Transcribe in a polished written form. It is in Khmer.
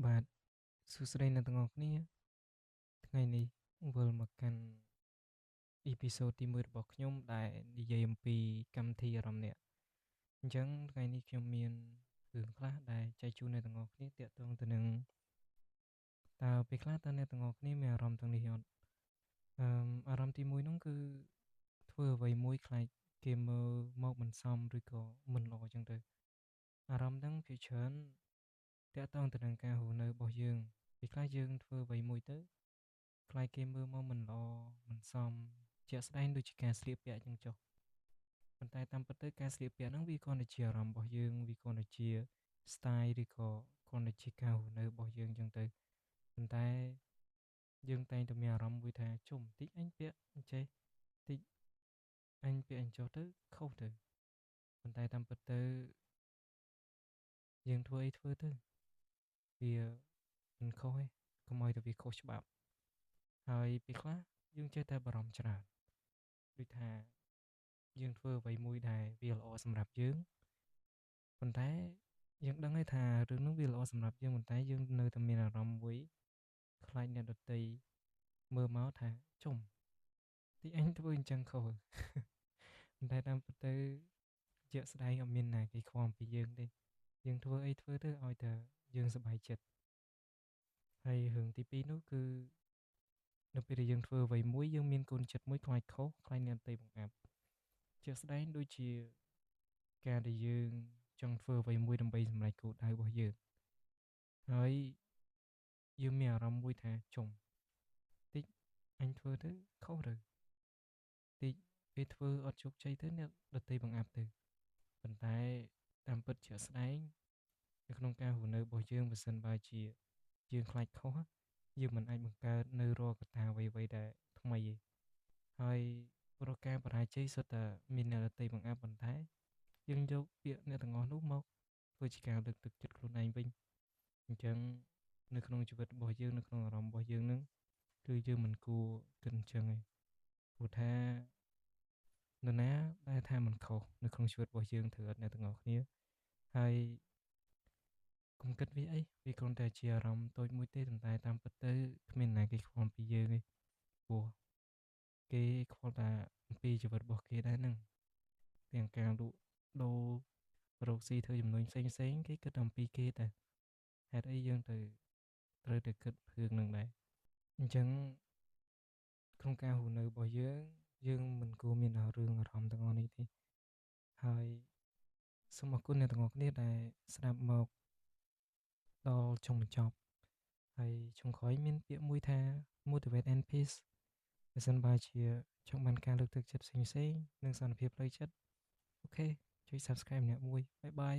បាទសួស្តីអ្នកទាំងអស់គ្នាថ្ងៃនេះវិលមកកាន់អ៊ីពីសូតទី1របស់ខ្ញុំដែលនិយាយអំពីកម្មវិធីអារម្មណ៍អ្នកអញ្ចឹងថ្ងៃនេះខ្ញុំមានរឿងខ្លះដែលចែកជូនអ្នកទាំងអស់គ្នាទាក់ទងទៅនឹងតើពេលខ្លះតើអ្នកទាំងអស់គ្នាមានអារម្មណ៍ទាំងនេះអត់អារម្មណ៍ទី1នោះគឺធ្វើអ្វីមួយខ្លាចគេមើលមកមិនសមឬក៏មិនល្អអញ្ចឹងទៅអារម្មណ៍ហ្នឹងភាគច្រើនទាក់ទងទៅនឹងការរស់នៅរបស់យើងពេលខ្លះយើងធ្វើអ្វីមួយទៅខ្លាចគេមើលមកមិនល្អមិនសមជាក់ស្ដែងដូចជាការស្លៀកពាក់អញ្ចឹងចុះប៉ុន្តែតាមពិតទៅការស្លៀកពាក់ហ្នឹងវាគ្រាន់តែជាអារម្មណ៍របស់យើងវាគ្រាន់តែជា style ឬក៏គ្រាន់តែជាការរស់នៅរបស់យើងអញ្ចឹងទៅប៉ុន្តែយើងតែងតែមានអារម្មណ៍មួយថាជុំតិចអញពាក់អញ្ចេះតិចអញពាក់អញ្ចោះទៅខុសទៅប៉ុន្តែតាមពិតទៅយើងធ្វើអីធ្វើទៅវាមិនខុសទេកុំឲ្យតែវាខុសច្បាប់ហើយពេលខ្លះយើងចេះតែបារម្ភច្រើនដូចថាយើងធ្វើអ្វីមួយដែលវាល្អសម្រាប់យើងប៉ុន្តែយើងដឹងហើយថារឿងនោះវាល្អសម្រាប់យើងប៉ុន្តែយើងនៅតែមានអារម្មណ៍មួយខ្លាចអ្នកដទៃមើលមកថាចុំតិចអញធ្វើអញ្ចឹងខុសប៉ុន្តែតាមពិតទៅជាក់ស្ដែងអត់មានណាគេខ្វល់ពីយើងទេយើងធ្វើអីធ្វើទៅឲ្យតែយើងសប្បាយចិត្តហើយរឿងទី2នោះគឺនៅពេលដែលយើងធ្វើអ្វីមួយយើងមានកូនចិត្តមួយខ្លាចខុសខ្លាចអ្នកដទៃបង្អាប់ជាក់ស្ដែងដូចជាការដែលយើងចង់ធ្វើអ្វីមួយដើម្បីសម្រេចគោលដៅរបស់យើងហើយយើងមានអារម្មណ៍មួយថាចុំតិចអញធ្វើទៅខុសទៅតិចពេលធ្វើអត់ជោគជ័យទៅអ្នកដទៃបង្អាប់ទៅប៉ុន្តែតាមពិតជាក់ស្ដែងនៅក្នុងការរស់នៅរបស់យើងបើសិនបើជាយើងខ្លាចខុសយើងមិនអាចបង្កើតនៅរាល់កត្តាអ្វីៗដែលថ្មីទេហើយរាល់ការបរាជ័យសុទ្ធតែមានអ្នកដទៃបង្អាប់ប៉ុន្តែយើងយកពាក្យអ្នកទាំងអស់នោះមកធ្វើជាការលើកទឹកចិត្តខ្លួនឯងវិញអញ្ចឹងនៅក្នុងជីវិតរបស់យើងនៅក្នុងអារម្មណ៍របស់យើងនឹងគឺយើងមិនគួរគិតអញ្ចឹងទេព្រោះថានរណាដែលថាមិនខុសនៅក្នុងជីវិតរបស់យើងត្រូវអត់អ្នកទាំងអស់គ្នាហើយកុំគិតវាអីវាគ្រាន់តែជាអារម្មណ៍តូចមួយទេប៉ុន្តែតាមពិតទៅគ្មានណាគេខ្វល់ពីយើងទេព្រោះគេខ្វល់តែអំពីជីវិតរបស់គេដែរហ្នឹងទាំងការលក់ដូររកស៊ីធ្វើចំណូលផ្សេងៗគេគិតអំពីគេតែហេតុអីយើងទៅត្រូវតែគិតរឿងហ្នឹងដែរអញ្ចឹងក្នុងការរស់នៅរបស់យើងមិនគួរមានរឿងអារម្មណ៍ទាំងអស់នេះទេហើយសូមអរគុណអ្នកទាំងអស់គ្នាដែលស្ដាប់មកដល់ចុងបញ្ចប់ហើយចុងក្រោយមានពាក្យមួយថា motivate and peace បើសិនបើជាចង់បានការលើកទឹកចិត្តផ្សេងៗនិងសន្តិភាពផ្លូវចិត្តអូខេជួយ subscribe ម្នាក់មួយបាយបាយ